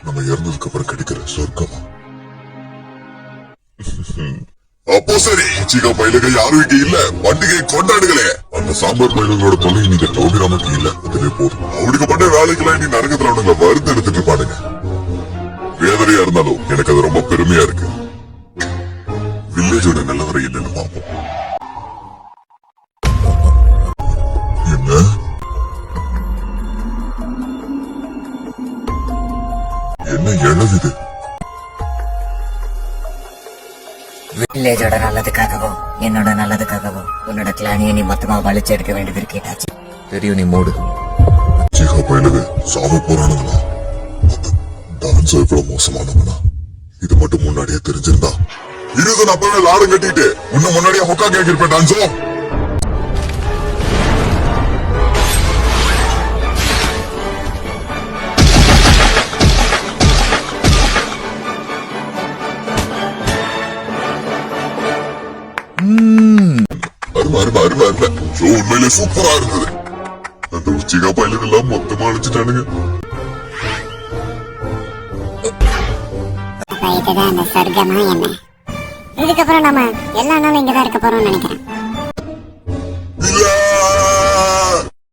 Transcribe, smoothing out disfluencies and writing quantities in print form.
நம்ம இறந்ததுக்கு அப்புறம் கிடைக்கிற சொர்க்கமா? அப்போ சரி, சிகா பயிலுக யாரும் இங்க இல்ல, பண்டிகை கொண்டாடுகளே. அந்த சாம்பார் பயிலுகளோட தொல்லை நீங்க டோபிராமக்கு இல்ல, அதுவே போதும். அவனுக்கு பண்ண வேலைக்கெல்லாம் நீ நரகத்துல அவனுங்க வறுத்து எடுத்துட்டு இருப்பானுங்க. வேதனையா இருந்தாலும் எனக்கு அது ரொம்ப பெருமையா இருக்கு. வில்லேஜோட நிலவரை என்னன்னு பார்ப்போம். என்ன என்ன எழுதுது? வில்லேஜோட நல்லதுக்காகவும் என்னோட நல்லதுக்காகவும் உன்னோட கிளானியை நீ மொத்தமா வலிச்சு எடுக்க வேண்டியது இருக்கேட்டாச்சு. தெரியும், நீ மூடு. சிகா பயிலுக சாவ போறானுங்களா? டான்ஸ் எவ்வளவு மோசமானவனா? இது மட்டும் முன்னாடியே தெரிஞ்சிருந்தா இருபது அப்பவே லாடம் கட்டிட்டு இன்னும் முன்னாடியே ஹொக்கா கேக்கிருப்பேன் டான்ஸோ. அருமை அருமை அருமை அருமை. ஷோ உண்மையிலே சூப்பரா இருந்தது. அந்த உச்சிகா பயிலுகெல்லாம் மொத்தமா அழைச்சிட்டானுங்க. இதுதான் அந்த சொர்க்கமா என்ன? இதுக்கப்புறம் நம்ம எல்லா நாளும் இங்கதான் இருக்க போறோம்னு நினைக்கிறேன். இல்ல